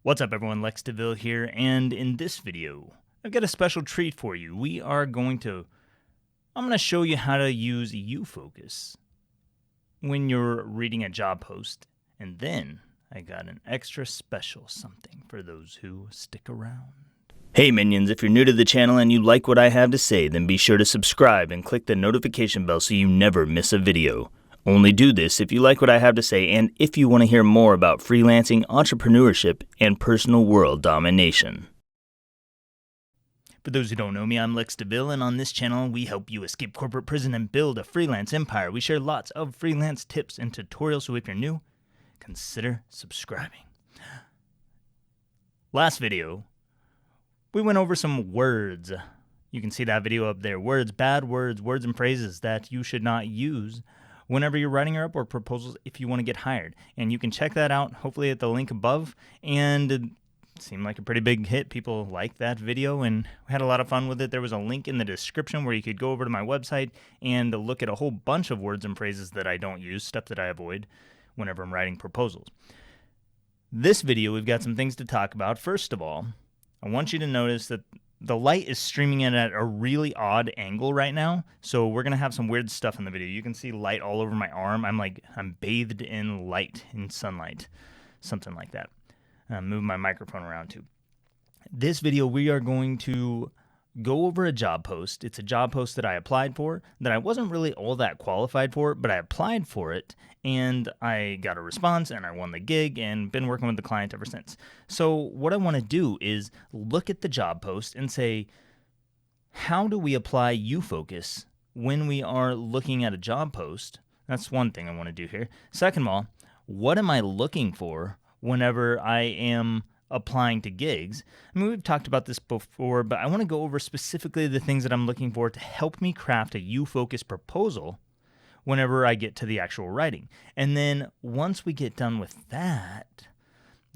What's up everyone, Lex DeVille here, and in this video, I've got a special treat for you. I'm going to show you how to use UFocus when you're reading a job post, and then I got an extra special something for those who stick around. Hey minions, if you're new to the channel and you like what I have to say, then be sure to subscribe and click the notification bell so you never miss a video. Only do this if you like what I have to say and if you want to hear more about freelancing, entrepreneurship, and personal world domination. For those who don't know me, I'm Lex DeVille, and on this channel, we help you escape corporate prison and build a freelance empire. We share lots of freelance tips and tutorials, so if you're new, consider subscribing. Last video, we went over some words. You can see that video up there. Words, bad words, words and phrases that you should not use whenever you're writing your Upwork proposals if you want to get hired. And you can check that out, hopefully at the link above. And it seemed like a pretty big hit. People liked that video and we had a lot of fun with it. There was a link in the description where you could go over to my website and look at a whole bunch of words and phrases that I don't use, stuff that I avoid whenever I'm writing proposals. This video, we've got some things to talk about. First of all, I want you to notice that the light is streaming in at a really odd angle right now, so we're going to have some weird stuff in the video. You can see light all over my arm. I'm bathed in light, in sunlight, something like that. Move my microphone around too. This video, we are going to go over a job post. It's a job post that I applied for that I wasn't really all that qualified for, but I applied for it and I got a response and I won the gig and been working with the client ever since. So what I want to do is look at the job post and say, how do we apply UFocus when we are looking at a job post? That's one thing I want to do here. Second of all, what am I looking for whenever I am applying to gigs? I mean, we've talked about this before, but I want to go over specifically the things that I'm looking for to help me craft a UFocus proposal whenever I get to the actual writing. And then once we get done with that,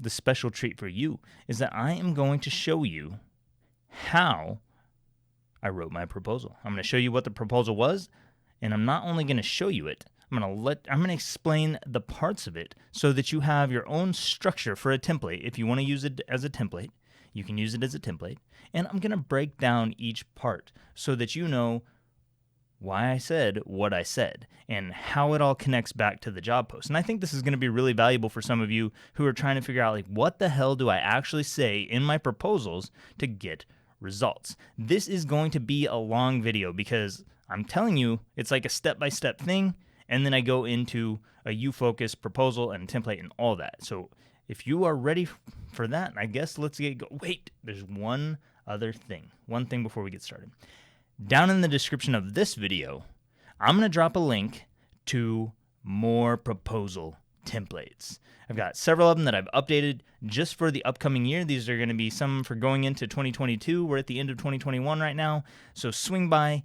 the special treat for you is that I am going to show you how I wrote my proposal. I'm going to show you what the proposal was, and I'm not only going to show you it, I'm going to explain the parts of it so that you have your own structure for a template. If you want to use it as a template, you can use it as a template. And I'm going to break down each part so that you know why I said what I said and how it all connects back to the job post. And I think this is going to be really valuable for some of you who are trying to figure out, like, what the hell do I actually say in my proposals to get results? This is going to be a long video because I'm telling you, it's like a step-by-step thing. And then I go into a UFocus proposal and template and all that. So if you are ready for that, I guess let's get go. Wait, there's one other thing. One thing before we get started. Down in the description of this video, I'm going to drop a link to more proposal templates. I've got several of them that I've updated just for the upcoming year. These are going to be some for going into 2022. We're at the end of 2021 right now. So swing by,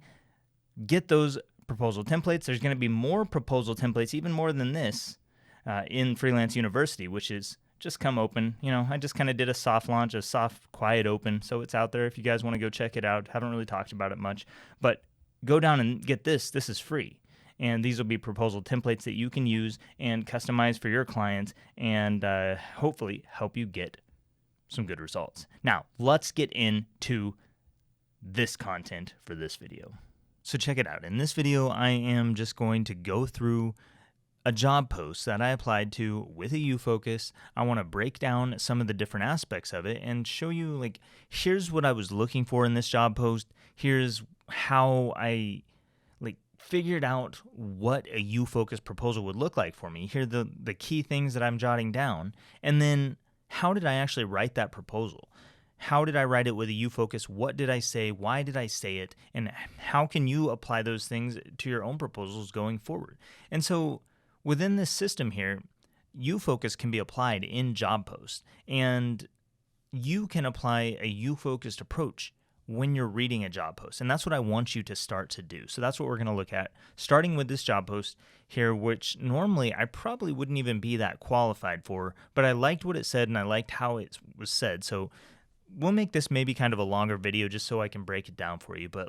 get those proposal templates. There's going to be more proposal templates, even more than this, in Freelance University, which is just come open. You know, I just kind of did a soft launch, a soft, quiet open, so it's out there if you guys want to go check it out. Haven't really talked about it much, but go down and get this. This is free, and these will be proposal templates that you can use and customize for your clients and hopefully help you get some good results. Now, let's get into this content for this video. So check it out. In this video, I am just going to go through a job post that I applied to with a UFocus. I want to break down some of the different aspects of it and show you, like, here's what I was looking for in this job post. Here's how I figured out what a UFocus proposal would look like for me. Here are the key things that I'm jotting down. And then how did I actually write that proposal? How did I write it with a UFocus? What did I say? Why did I say it? And how can you apply those things to your own proposals going forward? And so within this system here, UFocus can be applied in job posts. And you can apply a UFocused approach when you're reading a job post. And that's what I want you to start to do. So that's what we're going to look at, starting with this job post here, which normally I probably wouldn't even be that qualified for, but I liked what it said and I liked how it was said. So we'll make this maybe kind of a longer video just so I can break it down for you, but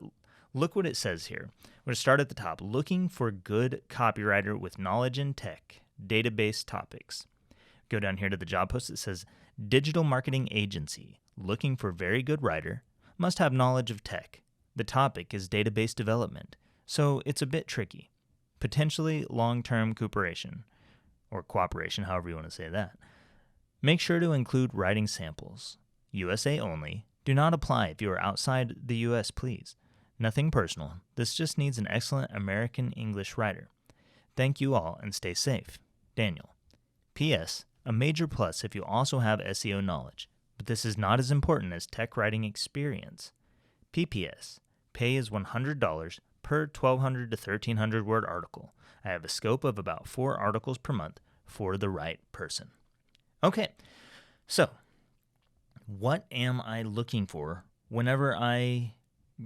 look what it says here. We're going to start at the top. Looking for good copywriter with knowledge in tech, database topics. Go down here to the job post. It says, digital marketing agency, looking for very good writer, must have knowledge of tech. The topic is database development, so it's a bit tricky. Potentially long-term cooperation, or cooperation, however you want to say that. Make sure to include writing samples. USA only. Do not apply if you are outside the US, please. Nothing personal. This just needs an excellent American English writer. Thank you all and stay safe. Daniel. P.S. A major plus if you also have SEO knowledge, but this is not as important as tech writing experience. PPS. Pay is $100 per 1,200 to 1,300 word article. I have a scope of about 4 articles per month for the right person. Okay, so what am I looking for whenever I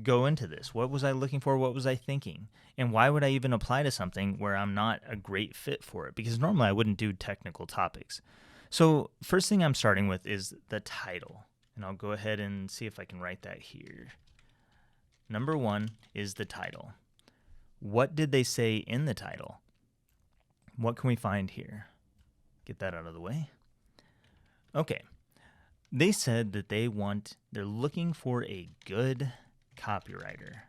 go into this? What was I looking for? What was I thinking? And why would I even apply to something where I'm not a great fit for it? Because normally I wouldn't do technical topics. So first thing I'm starting with is the title. And I'll go ahead and see if I can write that here. Number 1 is the title. What did they say in the title? What can we find here? Get that out of the way. Okay. They said that they're looking for a good copywriter.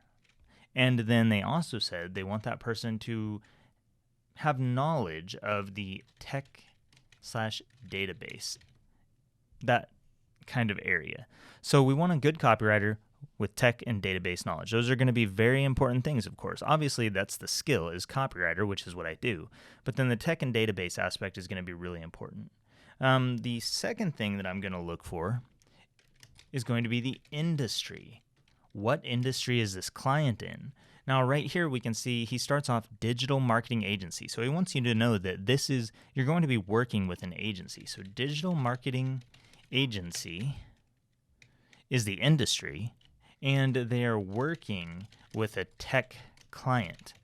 And then they also said they want that person to have knowledge of the tech/database, that kind of area. So we want a good copywriter with tech and database knowledge. Those are going to be very important things, of course. Obviously, that's the skill, is copywriter, which is what I do. But then the tech and database aspect is going to be really important. The second thing that I'm going to look for is going to be the industry. What industry is this client in? Now, right here, we can see he starts off digital marketing agency. So he wants you to know that you're going to be working with an agency. So digital marketing agency is the industry, and they are working with a tech client.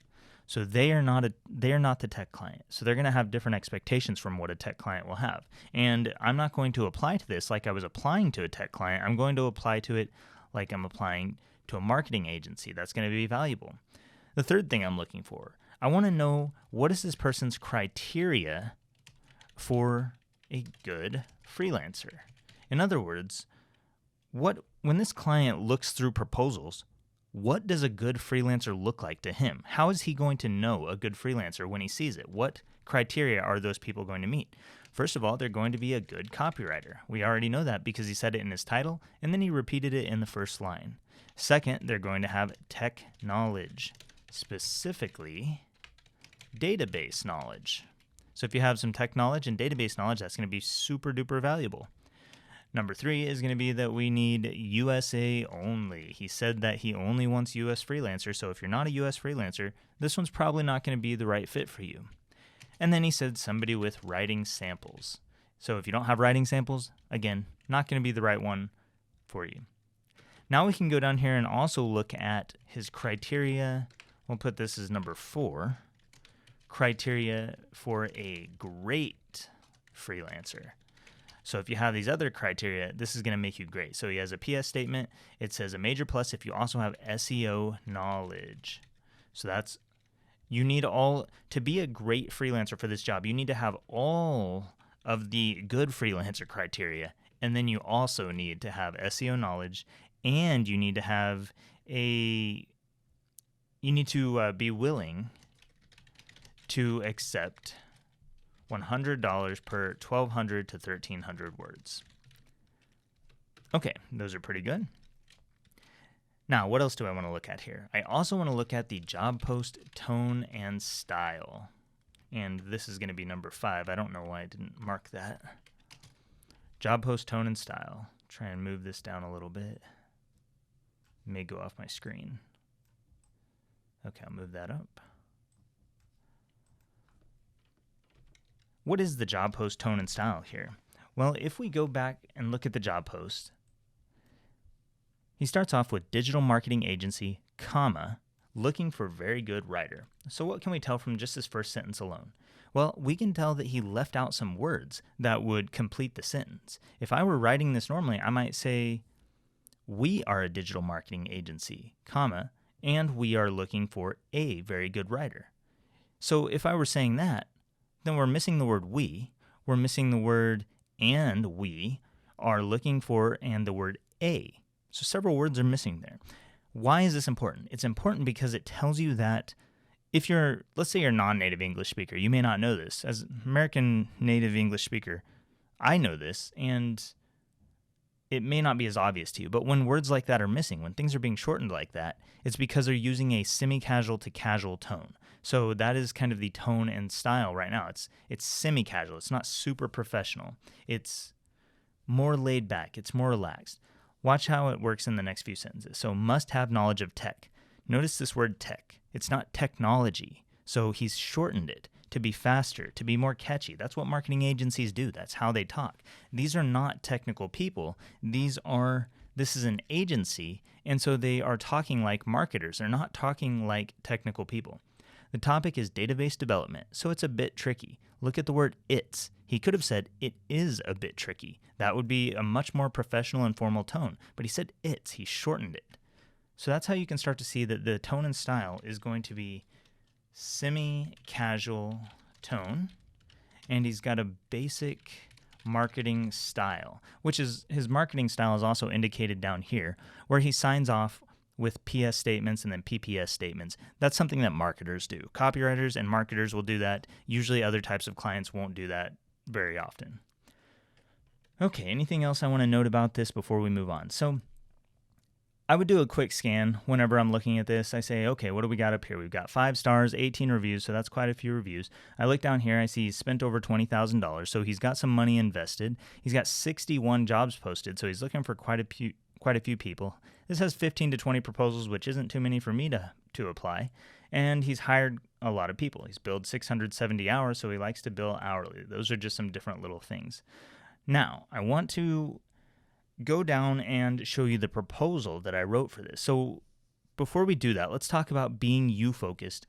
So they are not the tech client. So they're going to have different expectations from what a tech client will have. And I'm not going to apply to this like I was applying to a tech client. I'm going to apply to it like I'm applying to a marketing agency. That's going to be valuable. The third thing I'm looking for, I want to know, what is this person's criteria for a good freelancer? In other words, when this client looks through proposals, what does a good freelancer look like to him? How is he going to know a good freelancer when he sees it? What criteria are those people going to meet? First of all, they're going to be a good copywriter. We already know that because he said it in his title, and then he repeated it in the first line. Second, they're going to have tech knowledge, specifically database knowledge. So if you have some tech knowledge and database knowledge, that's going to be super duper valuable. Number 3 is going to be that we need USA only. He said that he only wants US freelancers, so if you're not a US freelancer, this one's probably not going to be the right fit for you. And then he said somebody with writing samples. So if you don't have writing samples, again, not going to be the right one for you. Now we can go down here and also look at his criteria. We'll put this as number 4. Criteria for a great freelancer. So if you have these other criteria, this is going to make you great. So he has a PS statement. It says a major plus if you also have SEO knowledge. So you need to be a great freelancer for this job. You need to have all of the good freelancer criteria. And then you also need to have SEO knowledge, and you need to be willing to accept $100 per 1,200 to 1,300 words. Okay, those are pretty good. Now, what else do I want to look at here? I also want to look at the job post tone and style. And this is going to be number 5. I don't know why I didn't mark that. Job post tone and style. Try and move this down a little bit. It may go off my screen. Okay, I'll move that up. What is the job post tone and style here? Well, if we go back and look at the job post, he starts off with digital marketing agency, comma, looking for very good writer. So what can we tell from just this first sentence alone? Well, we can tell that he left out some words that would complete the sentence. If I were writing this normally, I might say, we are a digital marketing agency, comma, and we are looking for a very good writer. So if I were saying that, then we're missing the word we. we're missing the word and we are looking for and the word a. So several words are missing there. Why is this important? It's important because it tells you that if you're, let's say you're a non-native English speaker, you may not know this. As an American native English speaker, I know this, and it may not be as obvious to you, but when words like that are missing, when things are being shortened like that, it's because they're using a semi-casual to casual tone. So that is kind of the tone and style right now. It's semi-casual. It's not super professional. It's more laid back. It's more relaxed. Watch how it works in the next few sentences. So must have knowledge of tech. Notice this word tech. It's not technology. So he's shortened it to be faster, to be more catchy. That's what marketing agencies do. That's how they talk. These are not technical people. This is an agency, and so they are talking like marketers. They're not talking like technical people. The topic is database development, so it's a bit tricky. Look at the word it's. He could have said it is a bit tricky. That would be a much more professional and formal tone, but he said it's. He shortened it. So that's how you can start to see that the tone and style is going to be semi-casual tone, and he's got a basic marketing style, which is his marketing style is also indicated down here, where he signs off with PS statements and then PPS statements. That's something that marketers do. Copywriters and marketers will do that. Usually other types of clients won't do that very often. Okay, anything else I want to note about this before we move on? So I would do a quick scan whenever I'm looking at this. I say, okay, what do we got up here? We've got 5 stars, 18 reviews, so that's quite a few reviews. I look down here, I see he's spent over $20,000, so he's got some money invested. He's got 61 jobs posted, so he's looking for quite a few people. This has 15 to 20 proposals, which isn't too many for me to apply. And he's hired a lot of people. He's billed 670 hours, so he likes to bill hourly. Those are just some different little things. Now, I want to go down and show you the proposal that I wrote for this. So before we do that, let's talk about being you-focused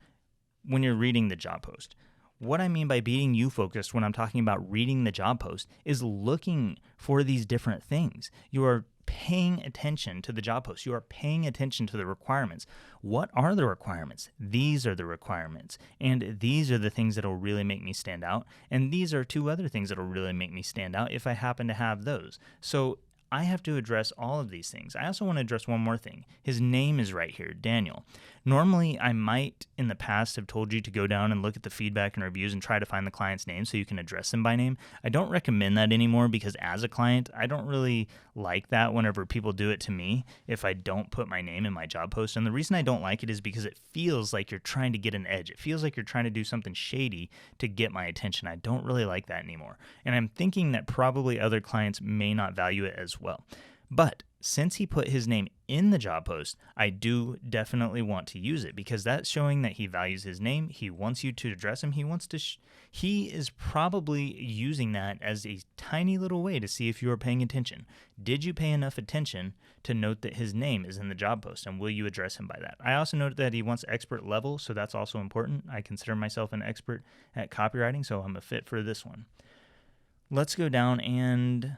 when you're reading the job post. What I mean by being you-focused when I'm talking about reading the job post is looking for these different things. You are paying attention to the job post. You are paying attention to the requirements. What are the requirements? These are the requirements. And these are the things that will really make me stand out. And these are 2 other things that will really make me stand out if I happen to have those. So I have to address all of these things. I also want to address one more thing. His name is right here, Daniel. Normally, I might in the past have told you to go down and look at the feedback and reviews and try to find the client's name so you can address them by name. I don't recommend that anymore because as a client, I don't really like that whenever people do it to me if I don't put my name in my job post. And the reason I don't like it is because it feels like you're trying to get an edge. It feels like you're trying to do something shady to get my attention. I don't really like that anymore. And I'm thinking that probably other clients may not value it as well. But since he put his name in the job post, I do definitely want to use it because that's showing that he values his name. He wants you to address him. He wants to. He is probably using that as a tiny little way to see if you are paying attention. Did you pay enough attention to note that his name is in the job post, and will you address him by that? I also noted that he wants expert level, so that's also important. I consider myself an expert at copywriting, so I'm a fit for this one. Let's go down and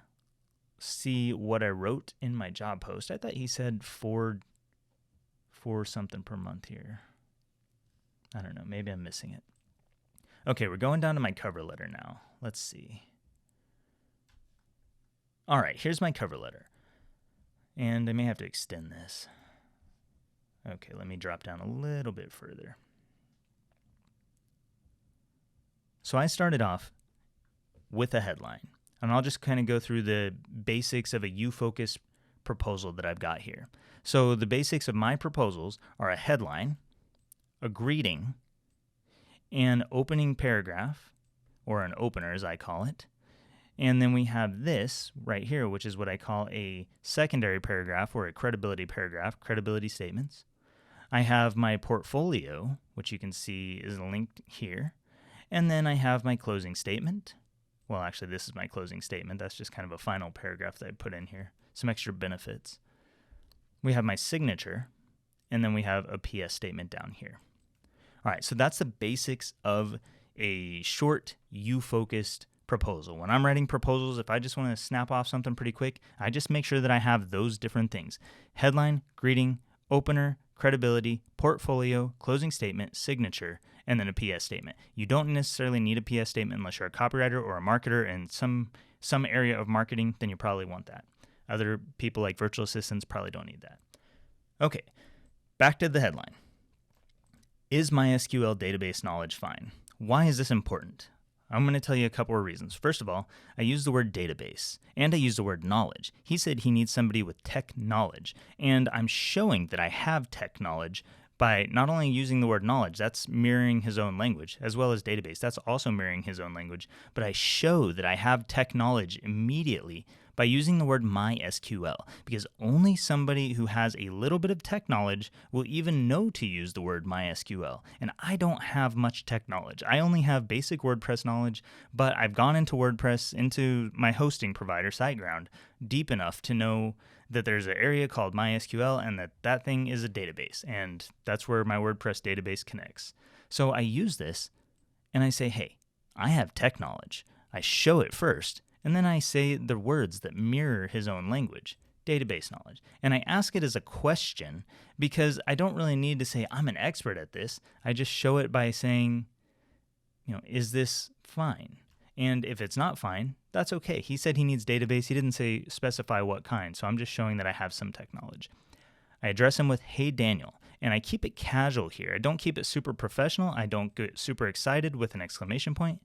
see what I wrote in my job post. I thought he said four something per month here. I don't know. Maybe I'm missing it. Okay, we're going down to my cover letter now. Let's see. All right, here's my cover letter. And I may have to extend this. Okay, let me drop down a little bit further. So I started off with a headline. And I'll just kind of go through the basics of a you-focused proposal that I've got here. So the basics of my proposals are a headline, a greeting, an opening paragraph, or an opener as I call it. And then we have this right here, which is what I call a secondary paragraph or a credibility paragraph, credibility statements. I have my portfolio, which you can see is linked here. And then I have my closing statement. Well, actually, this is my closing statement. That's just kind of a final paragraph that I put in here. Some extra benefits. We have my signature, and then we have a PS statement down here. All right, so that's the basics of a short, you-focused proposal. When I'm writing proposals, if I just want to snap off something pretty quick, I just make sure that I have those different things. Headline, greeting, opener, credibility, portfolio, closing statement, signature, and then a PS statement. You don't necessarily need a PS statement unless you're a copywriter or a marketer in some area of marketing, then you probably want that. Other people like virtual assistants probably don't need that. Okay, back to the headline. Is MySQL database knowledge fine? Why is this important? I'm going to tell you a couple of reasons. First of all, I use the word database and I use the word knowledge. He said he needs somebody with tech knowledge, and I'm showing that I have tech knowledge by not only using the word knowledge, that's mirroring his own language, as well as database, that's also mirroring his own language, but I show that I have tech knowledge immediately by using the word MySQL, because only somebody who has a little bit of tech knowledge will even know to use the word MySQL, and I don't have much tech knowledge. I only have basic WordPress knowledge, but I've gone into WordPress, into my hosting provider, SiteGround, deep enough to know that there's an area called MySQL and that thing is a database, and that's where my WordPress database connects. So I use this and I say, hey, I have tech knowledge. I show it first, and then I say the words that mirror his own language, database knowledge. And I ask it as a question because I don't really need to say I'm an expert at this. I just show it by saying, is this fine? And if it's not fine, that's okay. He said he needs database. He didn't say specify what kind. So I'm just showing that I have some tech knowledge. I address him with, hey, Daniel. And I keep it casual here. I don't keep it super professional. I don't get super excited with an exclamation point.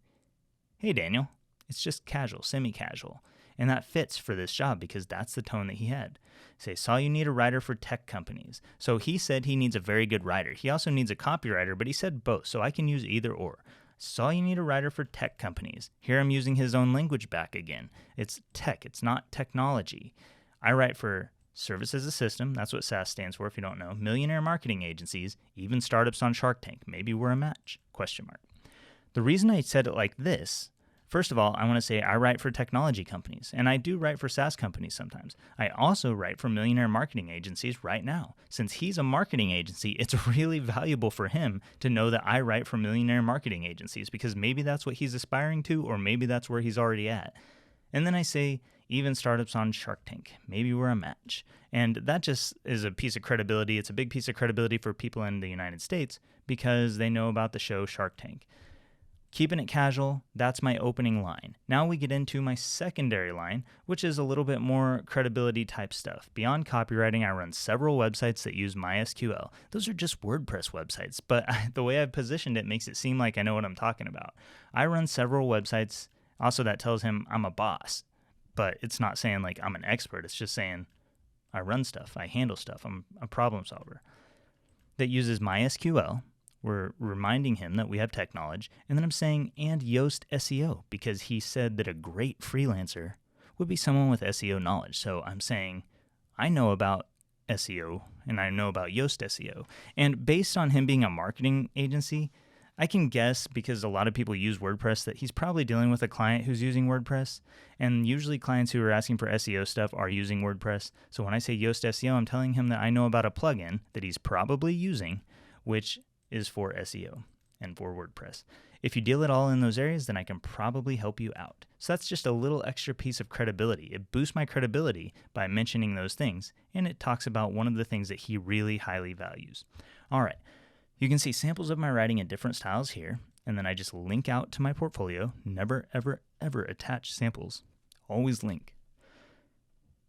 Hey, Daniel. It's just casual, semi-casual. And that fits for this job because that's the tone that he had. Say, saw you need a writer for tech companies. So he said he needs a very good writer. He also needs a copywriter, but he said both, so I can use either or. Saw you need a writer for tech companies. Here I'm using his own language back again. It's tech, it's not technology. I write for Service as a System, that's what SaaS stands for if you don't know, millionaire marketing agencies, even startups on Shark Tank. Maybe we're a match, ? The reason I said it like this, first of all, I want to say I write for technology companies, and I do write for SaaS companies sometimes. I also write for millionaire marketing agencies right now. Since he's a marketing agency, it's really valuable for him to know that I write for millionaire marketing agencies because maybe that's what he's aspiring to, or maybe that's where he's already at. And then I say, even startups on Shark Tank. Maybe we're a match. And that just is a piece of credibility. It's a big piece of credibility for people in the United States because they know about the show Shark Tank. Keeping it casual, that's my opening line. Now we get into my secondary line, which is a little bit more credibility type stuff. Beyond copywriting, I run several websites that use MySQL. Those are just WordPress websites, but the way I've positioned it makes it seem like I know what I'm talking about. I run several websites. Also, that tells him I'm a boss, but it's not saying like I'm an expert. It's just saying I run stuff, I handle stuff, I'm a problem solver. That uses MySQL. We're reminding him that we have tech knowledge, and then I'm saying, and Yoast SEO, because he said that a great freelancer would be someone with SEO knowledge. So I'm saying, I know about SEO, and I know about Yoast SEO. And based on him being a marketing agency, I can guess, because a lot of people use WordPress, that he's probably dealing with a client who's using WordPress. And usually clients who are asking for SEO stuff are using WordPress. So when I say Yoast SEO, I'm telling him that I know about a plugin that he's probably using, which is for SEO and for WordPress. If you deal it all in those areas, then I can probably help you out. So that's just a little extra piece of credibility. It boosts my credibility by mentioning those things, and it talks about one of the things that he really highly values. All right, you can see samples of my writing in different styles here, and then I just link out to my portfolio. Never, ever, ever attach samples. Always link.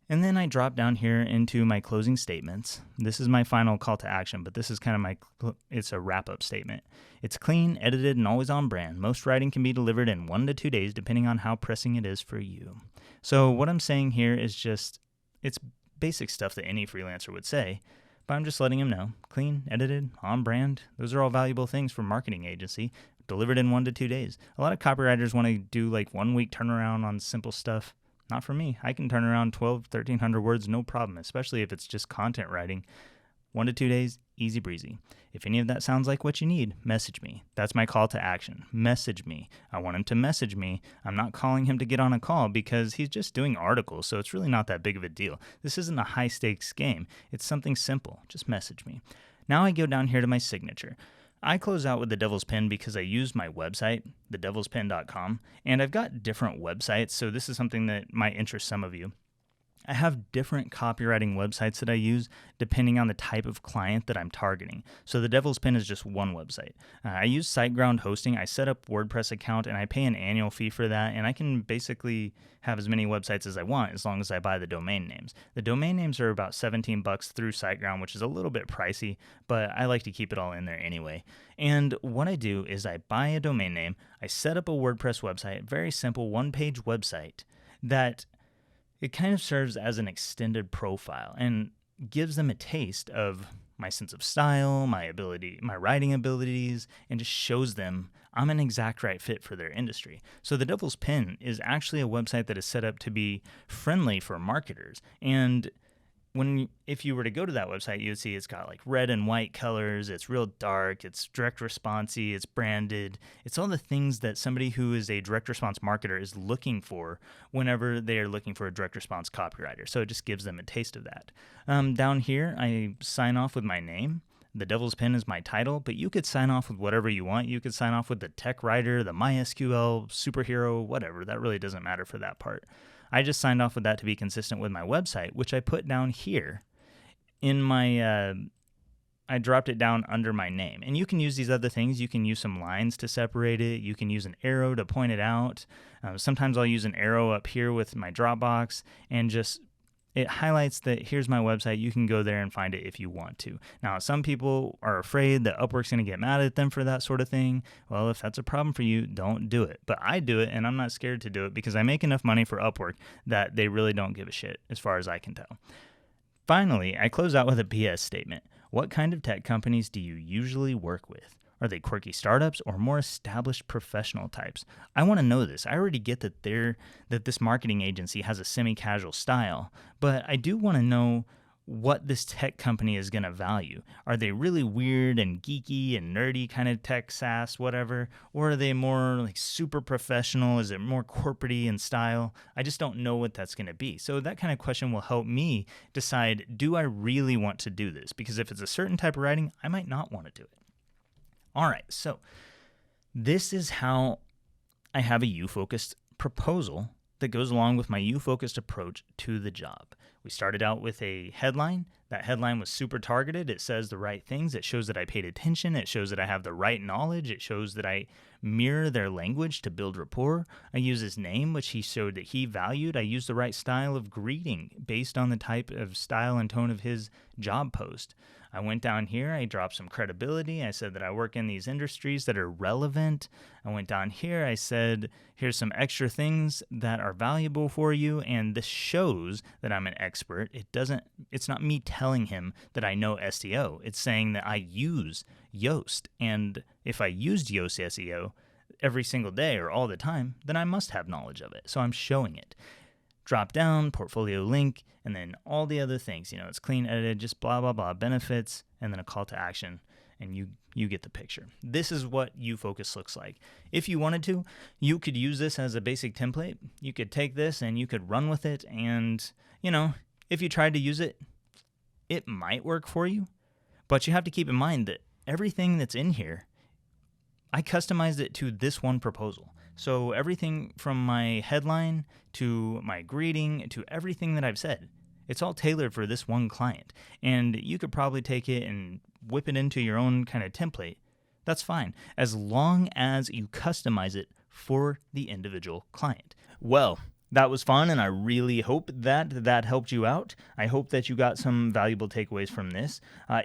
And then I drop down here into my closing statements. This is my final call to action, but this is kind of it's a wrap-up statement. It's clean, edited, and always on brand. Most writing can be delivered in 1 to 2 days, depending on how pressing it is for you. So what I'm saying here is just, it's basic stuff that any freelancer would say, but I'm just letting him know. Clean, edited, on brand. Those are all valuable things for marketing agency. Delivered in 1 to 2 days. A lot of copywriters want to do like 1 week turnaround on simple stuff. Not for me. I can turn around 1,300 words, no problem, especially if it's just content writing. 1 to 2 days, easy breezy. If any of that sounds like what you need, message me. That's my call to action. Message me. I want him to message me. I'm not calling him to get on a call because he's just doing articles, so it's really not that big of a deal. This isn't a high-stakes game. It's something simple. Just message me. Now I go down here to my signature. I close out with the Devil's Pen because I use my website, thedevilspen.com, and I've got different websites, so this is something that might interest some of you. I have different copywriting websites that I use depending on the type of client that I'm targeting. So the Devil's Pen is just one website. I use SiteGround hosting. I set up WordPress account and I pay an annual fee for that. And I can basically have as many websites as I want as long as I buy the domain names. The domain names are about $17 through SiteGround, which is a little bit pricey, but I like to keep it all in there anyway. And what I do is I buy a domain name. I set up a WordPress website, very simple one-page website that it kind of serves as an extended profile and gives them a taste of my sense of style, my writing abilities, and just shows them I'm an exact right fit for their industry. So the Devil's Pen is actually a website that is set up to be friendly for marketers. And if you were to go to that website, you'd see it's got like red and white colors, it's real dark, it's direct responsey, it's branded. It's all the things that somebody who is a direct response marketer is looking for whenever they are looking for a direct response copywriter. So it just gives them a taste of that. Down here, I sign off with my name. The Devil's Pen is my title, but you could sign off with whatever you want. You could sign off with the tech writer, the MySQL, superhero, whatever. That really doesn't matter for that part. I just signed off with that to be consistent with my website, which I put down here in my, I dropped it down under my name. And you can use these other things. You can use some lines to separate it. You can use an arrow to point it out. Sometimes I'll use an arrow up here with my Dropbox and just it highlights that here's my website. You can go there and find it if you want to. Now, some people are afraid that Upwork's going to get mad at them for that sort of thing. Well, if that's a problem for you, don't do it. But I do it, and I'm not scared to do it because I make enough money for Upwork that they really don't give a shit as far as I can tell. Finally, I close out with a PS statement. What kind of tech companies do you usually work with? Are they quirky startups or more established professional types? I want to know this. I already get that this marketing agency has a semi-casual style, but I do want to know what this tech company is going to value. Are they really weird and geeky and nerdy kind of tech SaaS, whatever? Or are they more like super professional? Is it more corporate-y in style? I just don't know what that's going to be. So that kind of question will help me decide, do I really want to do this? Because if it's a certain type of writing, I might not want to do it. All right, so this is how I have a you-focused proposal that goes along with my you-focused approach to the job. We started out with a headline. That headline was super targeted. It says the right things. It shows that I paid attention. It shows that I have the right knowledge. It shows that I mirror their language to build rapport. I use his name, which he showed that he valued. I used the right style of greeting based on the type of style and tone of his job post. I went down here, I dropped some credibility. I said that I work in these industries that are relevant. I went down here, I said, here's some extra things that are valuable for you, and this shows that I'm an expert. It's not me telling him that I know SEO. It's saying that I use Yoast, and if I used Yoast SEO every single day or all the time, then I must have knowledge of it. So I'm showing it. Drop down, portfolio link, and then all the other things. It's clean edited, just blah, blah, blah, benefits, and then a call to action, and you get the picture. This is what YouFocus looks like. If you wanted to, you could use this as a basic template. You could take this and you could run with it, and, if you tried to use it, it might work for you, but you have to keep in mind that everything that's in here, I customized it to this one proposal. So everything from my headline to my greeting to everything that I've said, it's all tailored for this one client. And you could probably take it and whip it into your own kind of template. That's fine, as long as you customize it for the individual client. Well, that was fun, and I really hope that helped you out. I hope that you got some valuable takeaways from this.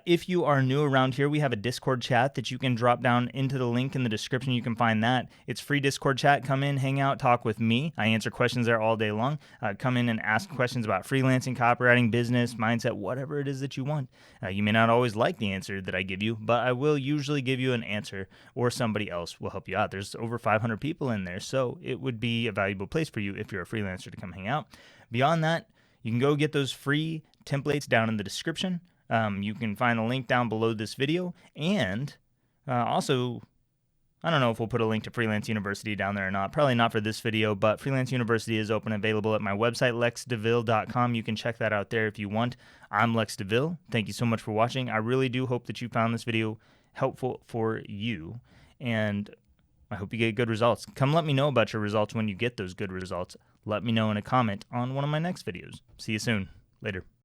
If you are new around here, we have a Discord chat that you can drop down into the link in the description. You can find that. It's free Discord chat. Come in, hang out, talk with me. I answer questions there all day long. Come in and ask questions about freelancing, copywriting, business, mindset, whatever it is that you want. You may not always like the answer that I give you, but I will usually give you an answer, or somebody else will help you out. There's over 500 people in there, so it would be a valuable place for you if you're a freelancer to come hang out. Beyond that, you can go get those free templates down in the description. You can find the link down below this video, and also, I don't know if we'll put a link to Freelance University down there or not. Probably not for this video, but Freelance University is open and available at my website, lexdeville.com. You can check that out there if you want. I'm Lex DeVille. Thank you so much for watching. I really do hope that you found this video helpful for you, and I hope you get good results. Come let me know about your results when you get those good results. let me know in a comment on one of my next videos. See you soon. Later.